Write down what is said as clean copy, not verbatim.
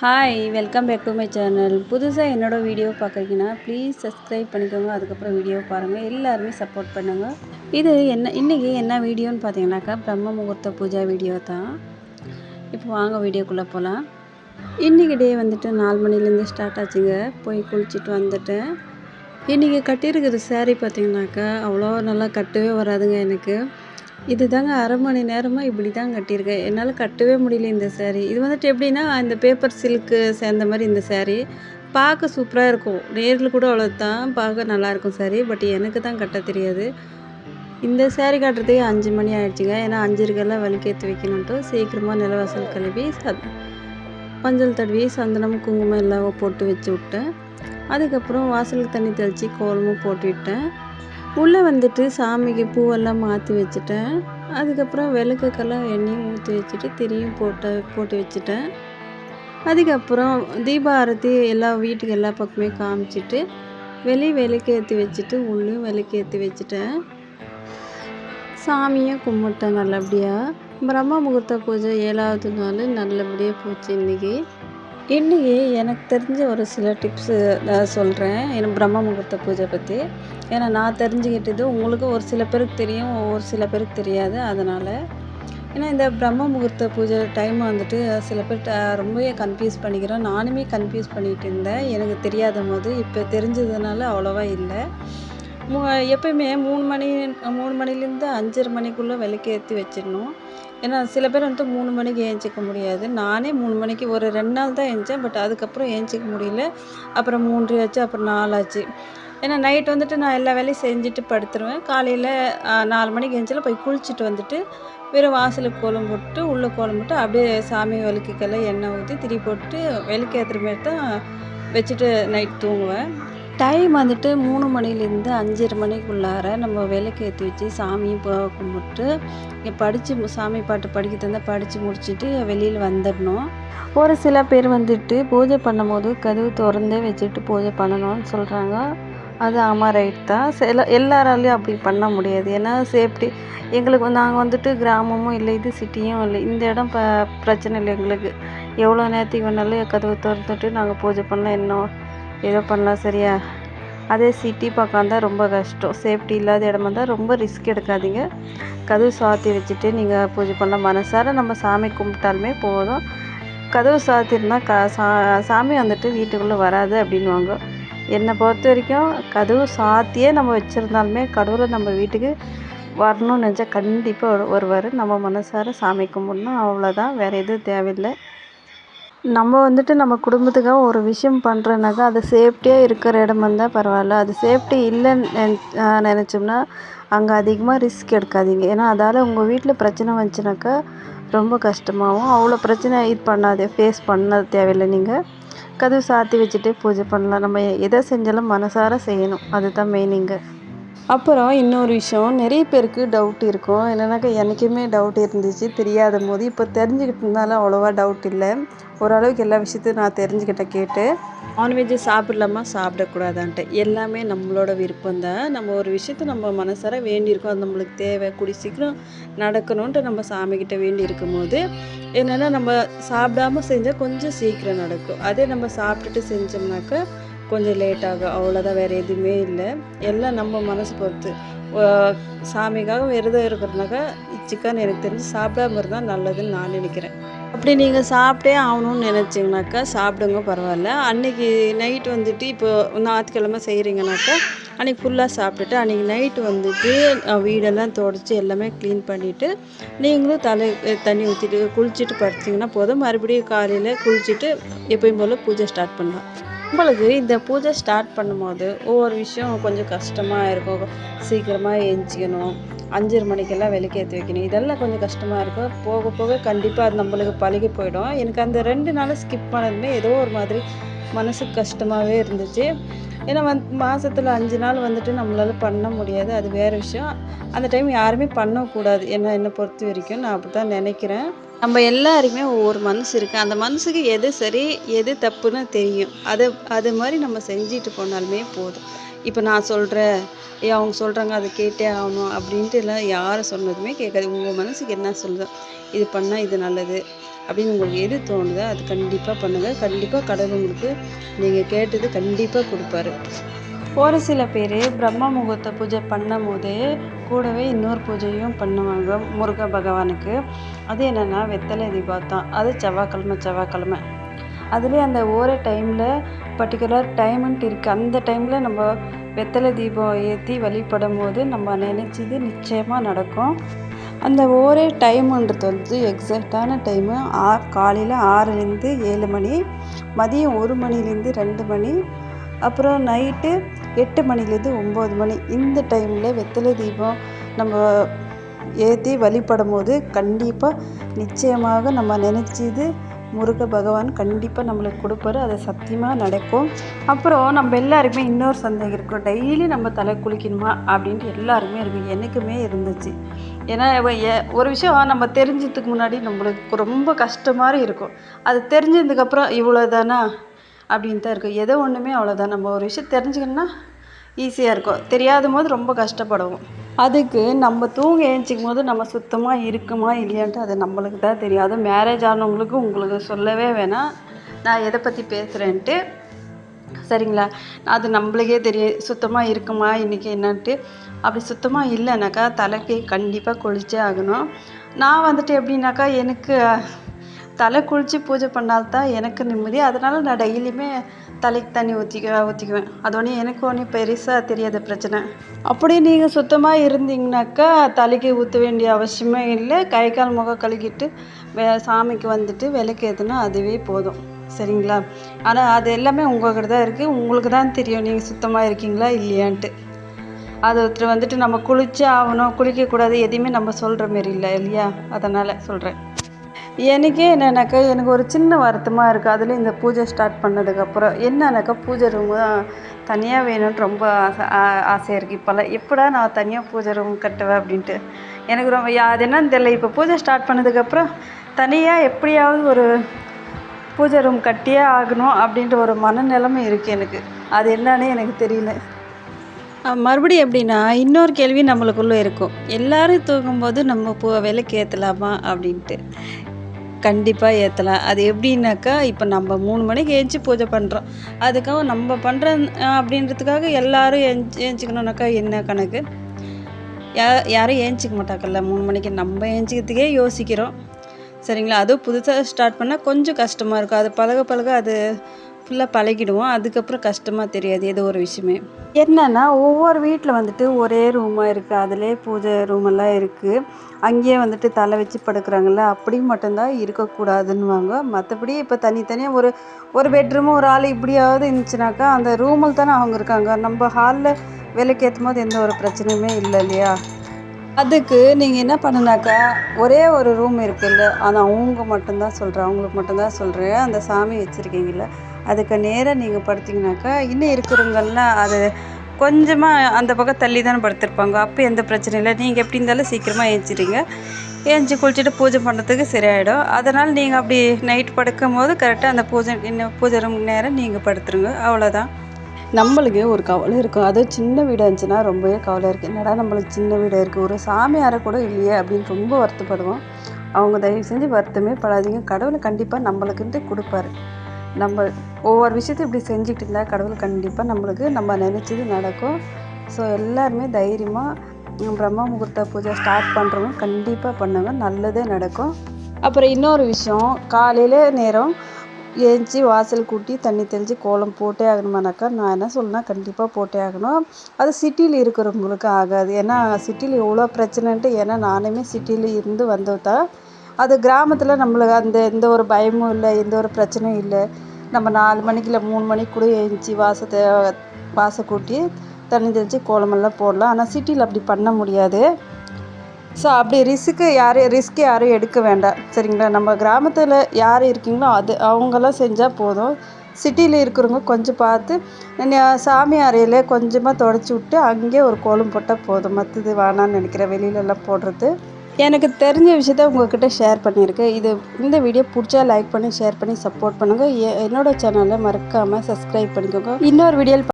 Hi welcome back to my channel. புதுசாக என்னோடய video பார்க்குறீங்கன்னா ப்ளீஸ் சப்ஸ்கிரைப் பண்ணிக்கோங்க. அதுக்கப்புறம் வீடியோ பாருங்கள், எல்லாருமே சப்போர்ட் பண்ணுங்கள். இது இன்றைக்கி என்ன வீடியோன்னு பார்த்தீங்கன்னாக்கா பிரம்ம முகூர்த்த பூஜா வீடியோ தான். இப்போ வாங்க வீடியோக்குள்ளே போகலாம். இன்றைக்கி டே வந்துட்டு 4 மணிலேருந்து ஸ்டார்ட் ஆச்சுங்க. போய் குளிச்சுட்டு வந்துட்டேன். இன்றைக்கி கட்டியிருக்கிற சேரீ பார்த்திங்கனாக்கா அவ்வளோ நல்லா கட்டவே வராதுங்க எனக்கு. இது தாங்க அரை மணி நேரமாக இப்படி தான் கட்டியிருக்கேன். என்னால் கட்டவே முடியல இந்த சேரீ. இது வந்துட்டு எப்படின்னா இந்த பேப்பர் சில்க்கு சேர்ந்த மாதிரி இந்த சேரீ பார்க்க சூப்பராக இருக்கும். நேரில் கூட அவ்வளோ தான் பார்க்க நல்லாயிருக்கும் சேரீ. பட் எனக்கு தான் கட்ட தெரியாது. இந்த சேரீ கட்டுறதுக்கே 5 மணி ஆகிடுச்சிங்க. ஏன்னா 5:30 விளக்கேற்றி வைக்கணுன்ட்டு சீக்கிரமாக நிலவாசல் கழுவி மஞ்சள் தடவி சந்தனம் குங்குமம் எல்லாம் போட்டு வச்சு விட்டேன். அதுக்கப்புறம் வாசலுக்கு தண்ணி தெளித்து கோலமும் போட்டு விட்டேன். உள்ளே வந்துட்டு சாமிக்கு பூவெல்லாம் மாற்றி வச்சுட்டேன். அதுக்கப்புறம் விளக்குக்கெல்லாம் எண்ணெயும் ஊற்றி வச்சுட்டு திரியும் போட்டு வச்சுட்டேன். அதுக்கப்புறம் தீபாரத்தி வீட்டுக்கு எல்லா பக்கமே காமிச்சிட்டு வெளியே விளக்கேற்றி வச்சுட்டு உள்ளேயும் விளக்கேற்றி வச்சுட்டேன். சாமியை கும்பிட்டேன் நல்லபடியாக. பிரம்ம முகூர்த்த பூஜை 7வது நாள் நல்லபடியாக போச்சு. இன்றைக்கி எனக்கு தெரிஞ்ச ஒரு சில டிப்ஸு நான் சொல்கிறேன் எனக்கு பிரம்ம முகூர்த்த பூஜை பற்றி. ஏன்னா நான் தெரிஞ்சுக்கிட்டது உங்களுக்கு ஒரு சில பேருக்கு தெரியும், ஒரு சில பேருக்கு தெரியாது. அதனால் ஏன்னா இந்த பிரம்ம முகூர்த்த பூஜை டைம் வந்துட்டு சில பேர் ரொம்பவே கன்ஃபியூஸ் பண்ணிக்கிறோம். நானுமே கன்ஃபியூஸ் பண்ணிகிட்டு இருந்தேன் எனக்கு தெரியாத போது. இப்போ தெரிஞ்சதுனால அவ்வளோவா இல்லை. எப்பயுமே 3 மணிலேருந்து 5:30 மணிக்குள்ளே விளக்கேற்றி வச்சிடணும். ஏன்னா சில பேர் வந்துட்டு 3 மணிக்கு ஏஞ்சிக்க முடியாது. நானே 3 மணிக்கு ஒரு 2 நாள் தான் ஏஞ்சேன். பட் அதுக்கப்புறம் ஏஞ்சிக்க முடியல. அப்புறம் 3 ஆச்சு, அப்புறம் 4 ஆச்சு. ஏன்னா நைட் வந்துட்டு நான் எல்லா வேலையும் செஞ்சுட்டு படுத்துருவேன். காலையில் 4 மணிக்கு ஏஞ்சாலும் போய் குளிச்சுட்டு வந்துட்டு வெறும் வாசலுக்கு கோலம் போட்டு உள்ளே கோலம் போட்டு அப்படியே சாமி விளக்குக்கெல்லாம் எண்ணெய் ஊற்றி திரி போட்டு விளக்கேற்றுற மாரி தான் வச்சுட்டு நைட் தூங்குவேன். டைம் வந்துட்டு 3 மணிலேருந்து 5:30 மணிக்குள்ளார நம்ம விளக்கேற்றி வச்சு சாமியும் கும்பிட்டு படித்து சாமி பாட்டு படிக்க தந்தால் படித்து முடிச்சுட்டு வெளியில் வந்துடணும். ஒரு சில பேர் வந்துட்டு பூஜை பண்ணும்போது கதவு திறந்தே வச்சுட்டு பூஜை பண்ணணும்னு சொல்கிறாங்க. அது ஆமாம், ரைட் தான். எல்லாராலையும் அப்படி பண்ண முடியாது. ஏன்னா சேஃப்டி எங்களுக்கு நாங்கள் வந்துட்டு கிராமமும் இல்லை, இது சிட்டியும் இல்லை. இந்த இடம் பிரச்சனை இல்லை எங்களுக்கு. எவ்வளோ நேரத்துக்கு வேணாலும் கதவு திறந்துட்டு நாங்கள் பூஜை பண்ணலாம், என்ன ஏதோ பண்ணலாம், சரியா? அதே சிட்டி பக்கம் தான் ரொம்ப கஷ்டம். சேஃப்டி இல்லாத இடமா இருந்தால் ரொம்ப ரிஸ்க் எடுக்காதீங்க. கதவு சாத்தி வச்சுட்டு நீங்கள் பூஜை பண்ணலாம். மனசார நம்ம சாமி கும்பிட்டாலுமே போதும். கதவு சாத்திருந்தால் சாமி வந்துட்டு வீட்டுக்குள்ளே வராது அப்படின்வாங்க. என்னை பொறுத்த வரைக்கும் கதவு சாத்தியே நம்ம வச்சுருந்தாலுமே கடவுளை நம்ம வீட்டுக்கு வரணும்னு நினச்சா கண்டிப்பாக வருவார். நம்ம மனசார சாமி கும்பிடணும், அவ்வளோதான். வேறு எதுவும் தேவையில்லை. நம்ம வந்துட்டு நம்ம குடும்பத்துக்காக ஒரு விஷயம் பண்ணுறோன்னாக்கா அது சேஃப்டியாக இருக்கிற இடமா இருந்தால் பரவாயில்ல. அது சேஃப்டி இல்லைன்னு நினச்சோம்னா அங்கே அதிகமாக ரிஸ்க் எடுக்காதீங்க. ஏன்னா அதால் உங்கள் வீட்டில் பிரச்சனை வந்துச்சுனாக்கா ரொம்ப கஷ்டமாகவும். அவ்வளோ பிரச்சனை ஃபேஸ் பண்ண தேவையில்லை. நீங்கள் கதவு சாத்தி வச்சுட்டு பூஜை பண்ணலாம். நம்ம எதை செஞ்சாலும் மனசார செய்யணும், அதுதான் மெயினிங்க. அப்புறம் இன்னொரு விஷயம், நிறைய பேருக்கு டவுட் இருக்கும். என்னென்னாக்கா எனக்குமே டவுட் இருந்துச்சு தெரியாத போது. இப்போ தெரிஞ்சுக்கிட்டதுனால அவ்வளோவா டவுட் இல்லை. ஓரளவுக்கு எல்லா விஷயத்தையும் நான் தெரிஞ்சுக்கிட்டேன் கேட்டு. நான்வெஜ்ஜு சாப்பிடலாமா சாப்பிடக்கூடாதான்ட்டு எல்லாமே நம்மளோட விருப்பம் தான். நம்ம ஒரு விஷயத்த நம்ம மனசார வேண்டியிருக்கோம், அது நம்மளுக்கு தேவை, கூடி சீக்கிரம் நடக்கணுன்ட்டு நம்ம சாமிக்கிட்ட வேண்டி இருக்கும் போது என்னென்னா நம்ம சாப்பிடாமல் செஞ்சால் கொஞ்சம் சீக்கிரம் நடக்கும். அதே நம்ம சாப்பிட்டுட்டு செஞ்சோம்னாக்கா கொஞ்சம் லேட் ஆகும், அவ்வளோதான். வேறு எதுவுமே இல்லை. எல்லாம் நம்ம மனசு பொறுத்து. சாமிக்காக விரதம் இருக்கிறதுனாக்கா சிக்கன் எனக்கு தெரிஞ்சு சாப்பிடாம இருந்தால் நல்லதுன்னு நான் நினைக்கிறேன். அப்படி நீங்கள் சாப்பிட்டே ஆகணும்னு நினச்சிங்கனாக்கா சாப்பிடுங்க, பரவாயில்ல. அன்றைக்கி நைட்டு வந்துட்டு இப்போ ஞாயிற்றுக்கிழமை செய்கிறீங்கனாக்கா அன்றைக்கி ஃபுல்லாக சாப்பிட்டுட்டு அன்றைக்கி நைட்டு வந்துட்டு வீடெல்லாம் துடைச்சி எல்லாமே க்ளீன் பண்ணிவிட்டு நீங்களும் தண்ணி ஊற்றிட்டு குளிச்சுட்டு படுத்திங்கன்னா போதும். மறுபடியும் காலையில் குளிச்சுட்டு எப்பயும் போல் பூஜை ஸ்டார்ட் பண்ணலாம். உங்களுக்கு இந்த பூஜை ஸ்டார்ட் பண்ணும்போது ஒவ்வொரு விஷயம் கொஞ்சம் கஷ்டமாக இருக்கும். சீக்கிரமாக எழுந்திக்கணும், 5:30 மணிக்கெல்லாம் விளக்கேற்றி வைக்கணும், இதெல்லாம் கொஞ்சம் கஷ்டமாக இருக்கும். போக போக கண்டிப்பாக அது நம்மளுக்கு பழகி போயிடும். எனக்கு அந்த 2 நாள் ஸ்கிப் பண்ணதுமே ஏதோ ஒரு மாதிரி மனசுக்கு கஷ்டமாகவே இருந்துச்சு. ஏன்னா மாதத்தில் 5 நாள் வந்துட்டு நம்மளால் பண்ண முடியாது, அது வேறு விஷயம். அந்த டைம் யாருமே பண்ணக்கூடாது. என்னை பொறுத்த வரைக்கும் நான் அப்படி தான் நினைக்கிறேன். நம்ம எல்லாருமே ஒவ்வொரு மனசு இருக்குது. அந்த மனசுக்கு எது சரி எது தப்புன்னு தெரியும். அது மாதிரி நம்ம செஞ்சுட்டு போனாலுமே போதும். இப்போ நான் சொல்கிறேன், அவங்க சொல்கிறாங்க அதை கேட்டே ஆகணும் அப்படின்ட்டு எல்லாம் யார் சொன்னதுமே கேட்காது. உங்கள் மனசுக்கு என்ன சொல்லுதோ இது பண்ணால் இது நல்லது, அப்படின்னு உங்களுக்கு எது தோணுதோ அது கண்டிப்பாக பண்ணுங்கள். கண்டிப்பாக கடவுள் உங்களுக்கு நீங்கள் கேட்டது கண்டிப்பாக கொடுப்பாரு. ஒரு சில பேர் பிரம்ம முகூர்த்த பூஜை பண்ணும் போதே கூடவே இன்னொரு பூஜையும் பண்ணுவாங்க முருக பகவானுக்கு. அது என்னென்னா வெத்தலை தீபம் தான். அது செவ்வாய்க்கிழமை அதுலேயே அந்த ஒரே டைமில் பர்டிகுலர் டைமுன்ட்டு இருக்குது. அந்த டைமில் நம்ம வெத்தலை தீபம் ஏற்றி வழிபடும் போது நம்ம நினச்சது நிச்சயமாக நடக்கும். அந்த ஒரே டைமுன்றது வந்து எக்ஸாக்டான டைமு காலையில் 6லேருந்து 7 மணி, மதியம் 1 மணிலேருந்து 2 மணி, அப்புறம் நைட்டு 8 மணிலேருந்து 9 மணி. இந்த டைமில் வெத்தலை தீபம் நம்ம ஏற்றி வழிபடும் போது கண்டிப்பாக நிச்சயமாக நம்ம நினச்சது முருக பகவான் கண்டிப்பாக நம்மளுக்கு கொடுப்பாரு. அது சத்தியமாக நடக்கும். அப்புறம் நம்ம எல்லாருக்குமே இன்னொரு சந்தேகம் இருக்கும், டெய்லி நம்ம தலை குளிக்கணுமா அப்படின்ட்டு எல்லாருக்குமே இருக்கும். எனக்குமே இருந்துச்சு. ஏன்னா ஒரு விஷயம் நம்ம தெரிஞ்சதுக்கு முன்னாடி நம்மளுக்கு ரொம்ப கஷ்டமாக இருக்கும். அது தெரிஞ்சதுக்கப்புறம் இவ்வளோ தானா அப்படின்னு தான் இருக்கும். எதோ ஒன்றுமே அவ்வளோதான். நம்ம ஒரு விஷயம் தெரிஞ்சுக்கணுன்னா ஈஸியாக இருக்கும். தெரியாத போது ரொம்ப கஷ்டப்படுவோம். அதுக்கு நம்ம தூங்க ஏஞ்சிக்கும் போது நம்ம சுத்தமாக இருக்குமா இல்லையான்ட்டு அது நம்மளுக்கு தான் தெரியும். அதுவும் மேரேஜ் ஆனவங்களுக்கு உங்களுக்கு சொல்லவே வேணாம் நான் எதை பற்றி பேசுகிறேன்ட்டு. சரிங்களா? அது நம்மளுக்கே தெரியும் சுத்தமாக இருக்குமா இன்றைக்கி என்னன்ட்டு. அப்படி சுத்தமாக இல்லைனாக்கா தலைக்கு கண்டிப்பாக குளிச்சே ஆகணும். நான் வந்துட்டு எப்படின்னாக்கா எனக்கு தலை குளித்து பூஜை பண்ணால்தான் எனக்கு நிம்மதி. அதனால் நான் டெய்லியுமே தலைக்கு தண்ணி ஊற்றிக்குவேன். அது ஒன்றும் எனக்கு ஒன்றும் பெருசாக தெரியாத பிரச்சனை. அப்படியே நீங்கள் சுத்தமாக இருந்தீங்கனாக்கா தலைக்கு ஊற்ற வேண்டிய அவசியமே இல்லை. கை கால் முகம் கழுவிட்டு சாமிக்கு வந்துட்டு விளக்கு ஏற்றினா அதுவே போதும். சரிங்களா? ஆனால் அது எல்லாமே உங்கள்கிட்ட தான் இருக்குது. உங்களுக்கு தான் தெரியும் நீங்கள் சுத்தமாக இருக்கீங்களா இல்லையான்ட்டு. அது ஒருத்தர் வந்துட்டு நம்ம குளிச்சே ஆகணும், குளிக்கக்கூடாது எதையுமே நம்ம சொல்கிற மாரி இல்லை இல்லையா? அதனால் சொல்கிறேன். எனக்கே என்னன்னாக்கா எனக்கு ஒரு சின்ன வருத்தமாக இருக்குது. அதுலேயும் இந்த பூஜை ஸ்டார்ட் பண்ணதுக்கப்புறம் என்னன்னாக்கா பூஜை ரூமு தனியாக வேணும்னு ரொம்ப ஆசையாக இருக்குது. இப்போல்லாம் எப்படா நான் தனியாக பூஜை ரூம் கட்டுவேன் அப்படின்ட்டு எனக்கு ரொம்ப அது என்னன்னு தெரியல. இப்போ பூஜை ஸ்டார்ட் பண்ணதுக்கப்புறம் தனியாக எப்படியாவது ஒரு பூஜை ரூம் கட்டியே ஆகணும் அப்படின்ற ஒரு மனநிலைமை இருக்குது எனக்கு. அது என்னன்னே எனக்கு தெரியல. மறுபடியும் எப்படின்னா இன்னொரு கேள்வி நம்மளுக்குள்ளே இருக்கும், எல்லோரும் தூங்கும்போது நம்ம விளக்கு ஏற்றலாமா அப்படின்ட்டு. கண்டிப்பாக ஏற்றலாம். அது எப்படின்னாக்கா இப்போ நம்ம 3 மணிக்கு ஏஞ்சி பூஜை பண்ணுறோம். அதுக்காக நம்ம பண்ணுறோம் அப்படின்றதுக்காக எல்லோரும் ஏஞ்சிக்கணுன்னாக்கா என்ன கணக்கு? யாரும் ஏஞ்சிக்க மாட்டாங்கல்ல 3 மணிக்கு. நம்ம ஏஞ்சிக்கிறதுக்கே யோசிக்கிறோம். சரிங்களா? அதுவும் புதுசாக ஸ்டார்ட் பண்ணால் கொஞ்சம் கஷ்டமாக இருக்கும். அது பழக அது ஃபுல்லாக பழகிடுவோம். அதுக்கப்புறம் கஷ்டமாக தெரியாது ஏதோ ஒரு விஷயமே. என்னென்னா ஒவ்வொரு வீட்டில் வந்துட்டு ஒரே ரூமாக இருக்குது. அதிலே பூஜை ரூமெல்லாம் இருக்குது. அங்கேயே வந்துட்டு தலை வச்சு படுக்கிறாங்கல்ல, அப்படி மட்டும்தான் இருக்கக்கூடாதுன்னுவாங்க. மற்றபடி இப்போ தனித்தனியாக ஒரு பெட்ரூமு ஒரு ஆள் இப்படியாவது இருந்துச்சுனாக்கா அந்த ரூமில் தானே அவங்க இருக்காங்க. நம்ம ஹாலில் விளக்கேற்றும் போது எந்த ஒரு பிரச்சனையுமே இல்லை இல்லையா? அதுக்கு நீங்கள் என்ன பண்ணுனாக்கா ஒரே ஒரு ரூம் இருக்குல்ல, ஆனால் அவங்களுக்கு மட்டும்தான் சொல்கிறேன். அந்த சாமி வச்சுருக்கீங்கள அதுக்கு நேராக நீங்கள் படுத்திங்கனாக்கா இன்னும் இருக்கிறவங்கெல்லாம் அது கொஞ்சமாக அந்த பக்கம் தள்ளி தானே படுத்திருப்பாங்க. அப்போ எந்த பிரச்சனையும் இல்லை. நீங்கள் எப்படி இருந்தாலும் சீக்கிரமாக ஏஞ்சிடுங்க. ஏஞ்சி குளிச்சுட்டு பூஜை பண்ணுறதுக்கு சரியாயிடும். அதனால் நீங்கள் அப்படி நைட் படுக்கும் போது கரெக்டாக அந்த பூஜை ரூம் நேரம் நீங்கள் படுத்துருங்க. அவ்வளோதான். நம்மளுக்கு ஒரு கவலை இருக்கும். அதுவும் சின்ன வீடாக இருந்துச்சுன்னா ரொம்பவே கவலை இருக்குது. என்னடா நம்மளுக்கு சின்ன வீடாக இருக்குது, ஒரு சாமியாரை கூட இல்லையே அப்படின்னு ரொம்ப வருத்தப்படுவோம். அவங்க தயவு செஞ்சு வருத்தமே படாதீங்க. கடவுள் கண்டிப்பாக நம்மளுக்குன்ட்டு கொடுப்பாரு. நம்ம ஒவ்வொரு விஷயத்தையும் இப்படி செஞ்சுக்கிட்டு இருந்தால் கடவுள் கண்டிப்பாக நம்மளுக்கு நம்ம நினச்சது நடக்கும். ஸோ எல்லாருமே தைரியமாக பிரம்ம முகூர்த்த பூஜை ஸ்டார்ட் பண்ணுறவங்க கண்டிப்பாக பண்ணுங்க, நல்லதே நடக்கும். அப்புறம் இன்னொரு விஷயம், காலையில் நேரம் ஏஞ்சி வாசல் கூட்டி தண்ணி தெளித்து கோலம் போட்டே ஆகணுமானாக்கா நான் என்ன சொல்லுன்னா கண்டிப்பாக போட்டே ஆகணும். அது சிட்டியில் இருக்கிறவங்களுக்கு ஆகாது. ஏன்னா சிட்டியில் எவ்வளோ பிரச்சனைன்ட்டு, ஏன்னா நானுமே சிட்டியில் இருந்து வந்தது தான். அது கிராமத்தில் நம்மளுக்கு அந்த எந்த ஒரு பயமும் இல்லை, எந்த ஒரு பிரச்சனையும் இல்லை. நம்ம 4 மணிக்கு இல்லை 3 மணிக்கு கூட ஏஞ்சி வாசல் கூட்டி தண்ணி தெளித்து கோலமெல்லாம் போடலாம். ஆனால் சிட்டியில் அப்படி பண்ண முடியாது. ஸோ அப்படி ரிஸ்க் யாரும் எடுக்க வேண்டாம். சரிங்களா? நம்ம கிராமத்தில் யார் இருக்கீங்களோ அவங்கெல்லாம் செஞ்சால் போதும். சிட்டியில் இருக்கிறவங்க கொஞ்சம் பார்த்து சாமி அறையில் கொஞ்சமாக தொடச்சி விட்டு அங்கேயே ஒரு கோலம் போட்டால் போதும். மற்றது வேணான்னு நினைக்கிறேன் வெளியிலலாம் போடுறது. எனக்கு தெரிஞ்ச விஷயத்த உங்கள்கிட்ட ஷேர் பண்ணியிருக்கேன். இந்த வீடியோ பிடிச்சா லைக் பண்ணி ஷேர் பண்ணி சப்போர்ட் பண்ணுங்கள். என்னோடய சேனலை மறக்காமல் சப்ஸ்கிரைப் பண்ணிக்கோங்க. இன்னொரு வீடியோவில்